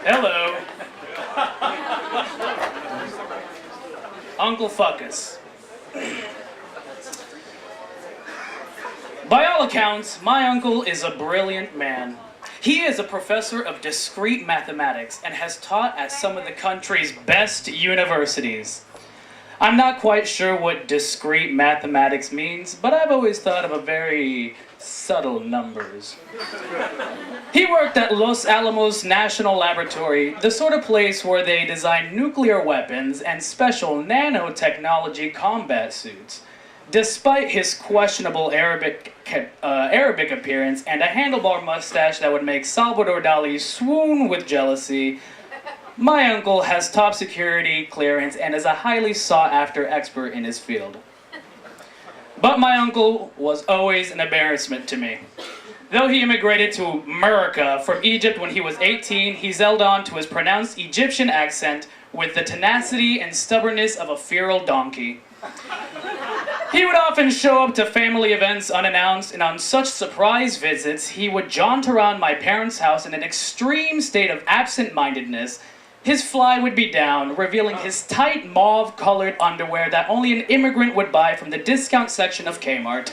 Hello. Uncle Fuckus. By all accounts, my uncle is a brilliant man. He is a professor of discrete mathematics and has taught at some of the country's best universities. I'm not quite sure what discrete mathematics means, but I've always thought of a very subtle numbers. He worked at Los Alamos National Laboratory, the sort of place where they design nuclear weapons and special nanotechnology combat suits. Despite his questionable Arabic appearance and a handlebar mustache that would make Salvador Dali swoon with jealousy, my uncle has top security clearance and is a highly sought-after expert in his field. But my uncle was always an embarrassment to me. Though he immigrated to America from Egypt when he was 18, he's held on to his pronounced Egyptian accent with the tenacity and stubbornness of a feral donkey. He would often show up to family events unannounced, and on such surprise visits, he would jaunt around my parents' house in an extreme state of absent-mindedness. His fly would be down, revealing his tight mauve-colored underwear that only an immigrant would buy from the discount section of Kmart.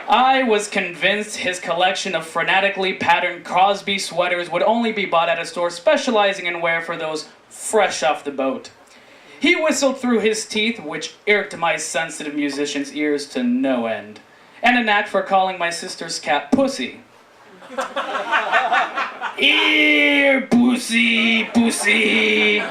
I was convinced his collection of frenetically patterned Crosby sweaters would only be bought at a store specializing in wear for those fresh off the boat. He whistled through his teeth, which irked my sensitive musician's ears to no end, and a knack for calling my sister's cat Pussy. Ear, pussy, pussy.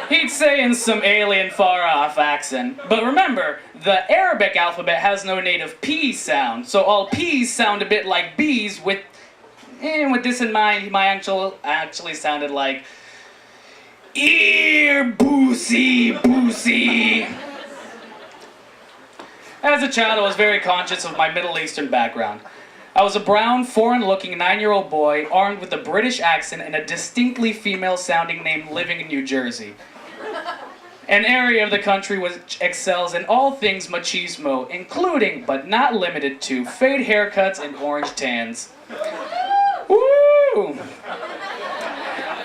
He'd say in some alien far-off accent. But remember, the Arabic alphabet has no native P sound, so all P's sound a bit like B's with this in mind, my uncle actually sounded like ear, pussy, pussy. As a child, I was very conscious of my Middle Eastern background. I was a brown, foreign-looking 9-year-old boy armed with a British accent and a distinctly female-sounding name living in New Jersey, an area of the country which excels in all things machismo, including, but not limited to, fade haircuts and orange tans. Woo!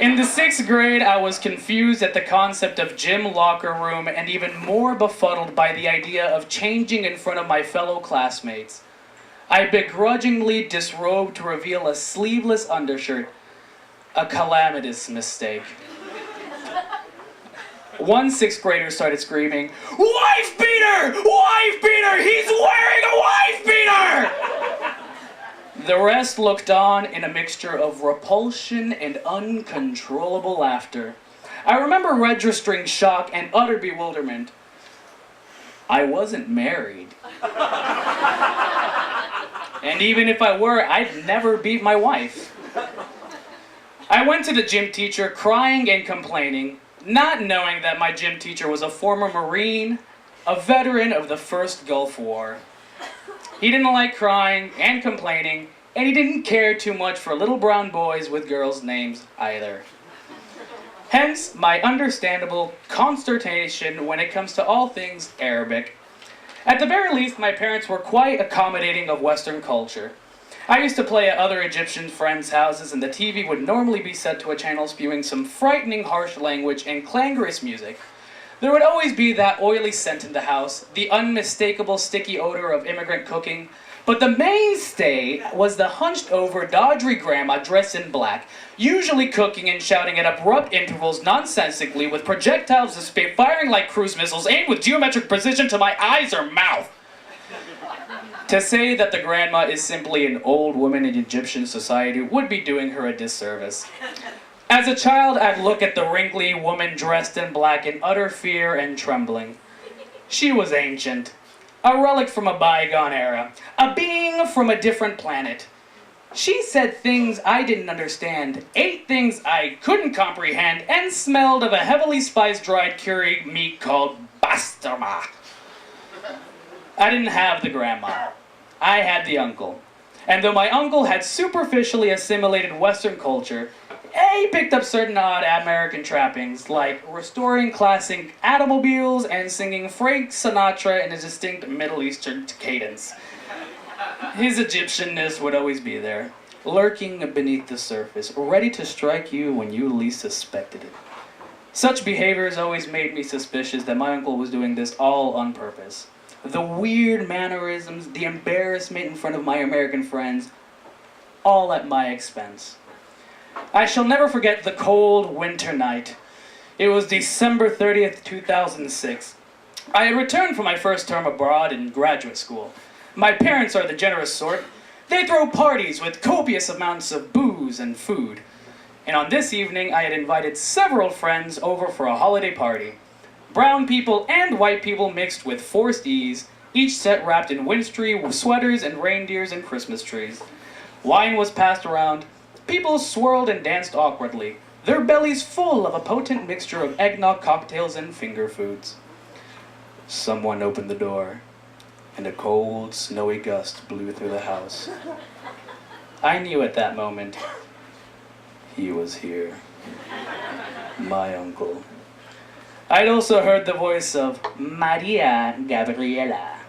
In the 6th grade, I was confused at the concept of gym locker room and even more befuddled by the idea of changing in front of my fellow classmates. I begrudgingly disrobed to reveal a sleeveless undershirt, a calamitous mistake. One 6th grader started screaming, "Wife beater! Wife beater! He's wearing a wife beater!" The rest looked on in a mixture of repulsion and uncontrollable laughter. I remember registering shock and utter bewilderment. I wasn't married. And even if I were, I'd never beat my wife. I went to the gym teacher crying and complaining, not knowing that my gym teacher was a former Marine, a veteran of the First Gulf War. He didn't like crying and complaining, and he didn't care too much for little brown boys with girls' names either. Hence, my understandable consternation when it comes to all things Arabic. At the very least, my parents were quite accommodating of Western culture. I used to play at other Egyptian friends' houses, and the TV would normally be set to a channel spewing some frightening harsh language and clangorous music. There would always be that oily scent in the house, the unmistakable sticky odor of immigrant cooking, but the mainstay was the hunched-over, doddry grandma dressed in black, usually cooking and shouting at abrupt intervals nonsensically with projectiles of spit firing like cruise missiles aimed with geometric precision to my eyes or mouth. To say that the grandma is simply an old woman in Egyptian society would be doing her a disservice. As a child, I'd look at the wrinkly woman dressed in black in utter fear and trembling. She was ancient, a relic from a bygone era, a being from a different planet. She said things I didn't understand, ate things I couldn't comprehend, and smelled of a heavily spiced dried curry meat called bastama. I didn't have the grandma. I had the uncle. And though my uncle had superficially assimilated Western culture, he picked up certain odd American trappings, like restoring classic automobiles and singing Frank Sinatra in a distinct Middle Eastern cadence. His Egyptianness would always be there. lurking beneath the surface, ready to strike you when you least suspected it. Such behaviors always made me suspicious that my uncle was doing this all on purpose. The weird mannerisms, the embarrassment in front of my American friends, all at my expense. I shall never forget the cold winter night. It was December 30th, 2006. I had returned from my first term abroad in graduate school. My parents are the generous sort. They throw parties with copious amounts of booze and food. And on this evening, I had invited several friends over for a holiday party. Brown people and white people mixed with forced ease, each set wrapped in windstream sweaters and reindeers and Christmas trees. Wine was passed around. People swirled and danced awkwardly, their bellies full of a potent mixture of eggnog cocktails and finger foods. Someone opened the door, and a cold, snowy gust blew through the house. I knew at that moment he was here. My uncle. I'd also heard the voice of Maria Gabriela,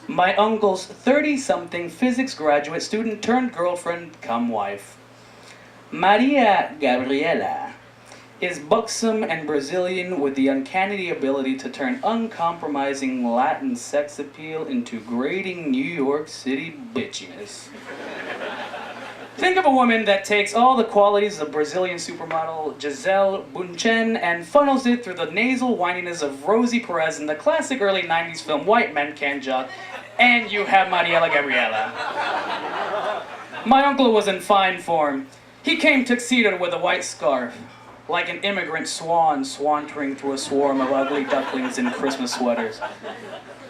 my uncle's 30-something physics graduate student turned girlfriend cum wife. Maria Gabriela is buxom and Brazilian with the uncanny ability to turn uncompromising Latin sex appeal into grating New York City bitchiness. Think of a woman that takes all the qualities of Brazilian supermodel Gisele Bündchen and funnels it through the nasal whininess of Rosie Perez in the classic early 90s film White Men Can't Judge, and you have Mariela Gabriela. My uncle was in fine form. He came tuxedoed with a white scarf, like an immigrant swan swantering through a swarm of ugly ducklings in Christmas sweaters.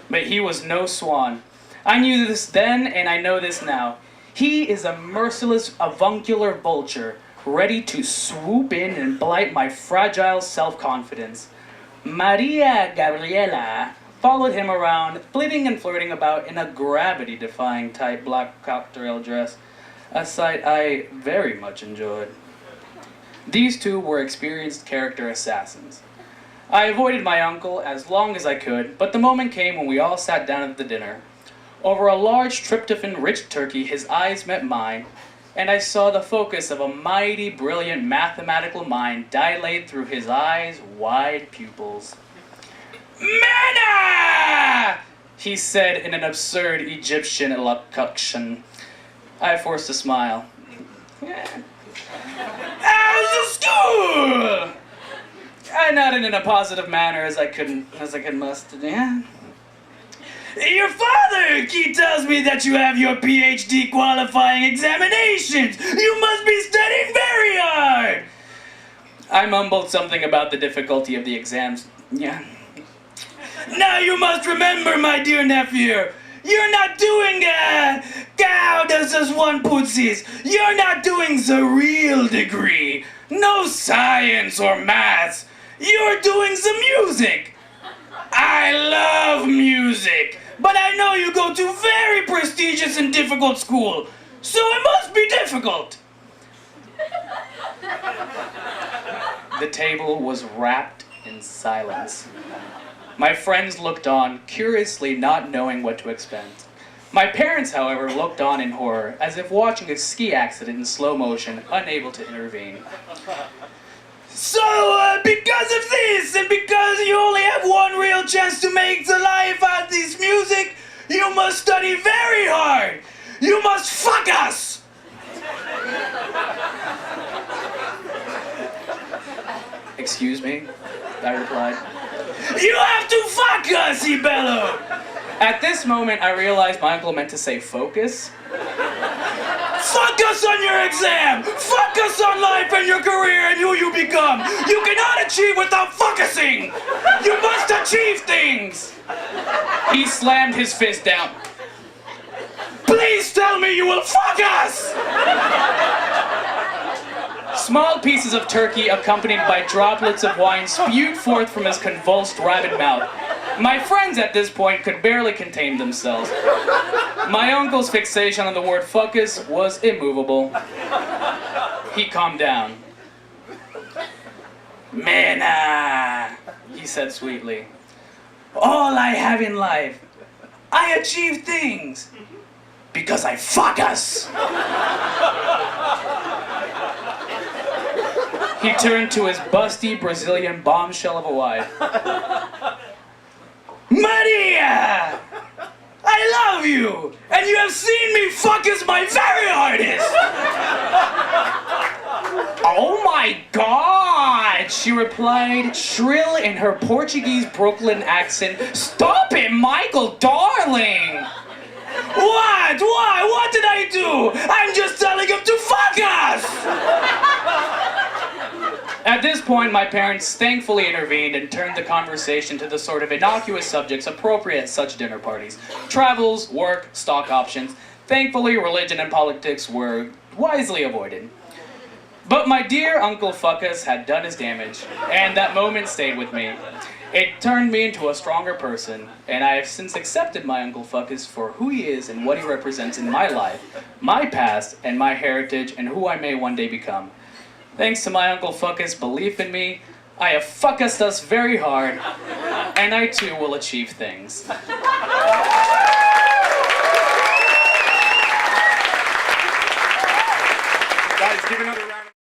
But he was no swan. I knew this then, and I know this now. He is a merciless avuncular vulture, ready to swoop in and blight my fragile self-confidence. Maria Gabriela followed him around, flitting and flirting about in a gravity-defying tight black cocktail dress, a sight I very much enjoyed. These two were experienced character assassins. I avoided my uncle as long as I could, but the moment came when we all sat down at the dinner. Over a large tryptophan-rich turkey, his eyes met mine, and I saw the focus of a mighty, brilliant mathematical mind dilate through his eyes' wide pupils. Mena! He said in an absurd Egyptian elocution. I forced a smile. How's the school? I nodded in a positive manner as I could muster. Yeah. Your father, he tells me that you have your PhD qualifying examinations. You must be studying very hard. I mumbled something about the difficulty of the exams. Yeah. Now you must remember, my dear nephew, you're not doing how does this one putsies? You're not doing the real degree. No science or maths. You're doing some music. I love music, but I know you go to very prestigious and difficult school, so it must be difficult. The table was wrapped in silence. My friends looked on, curiously not knowing what to expect. My parents, however, looked on in horror, as if watching a ski accident in slow motion, unable to intervene. So, because of this, and because you only have one real chance to make the life out of this music, you must study very hard. You must fuck us! Excuse me? I replied. You have to fuck us, he bellowed! At this moment, I realized my uncle meant to say focus. Fuck us on your exam! Fuck us on life and your career and who you become! You cannot achieve without focusing! You must achieve things! He slammed his fist down. Please tell me you will fuck us! Small pieces of turkey accompanied by droplets of wine spewed forth from his convulsed rabid mouth. My friends at this point could barely contain themselves. My uncle's fixation on the word fuckus was immovable. He calmed down. Mena, he said sweetly. All I have in life, I achieve things. Because I fuckus! He turned to his busty Brazilian bombshell of a wife. Maria! I love you! And you have seen me fuck as my very hardest! Oh my God! She replied, shrill in her Portuguese Brooklyn accent. Stop it, Michael, darling! What? Why? What did I do? I'm just telling him to fuck us! At this point, my parents thankfully intervened and turned the conversation to the sort of innocuous subjects appropriate at such dinner parties. Travels, work, stock options. Thankfully, religion and politics were wisely avoided. But my dear Uncle Fuckus had done his damage, and that moment stayed with me. It turned me into a stronger person, and I have since accepted my Uncle Fuckus for who he is and what he represents in my life, my past, and my heritage, and who I may one day become. Thanks to my Uncle Fuckus' belief in me, I have fuckused us very hard, and I too will achieve things. Guys, give another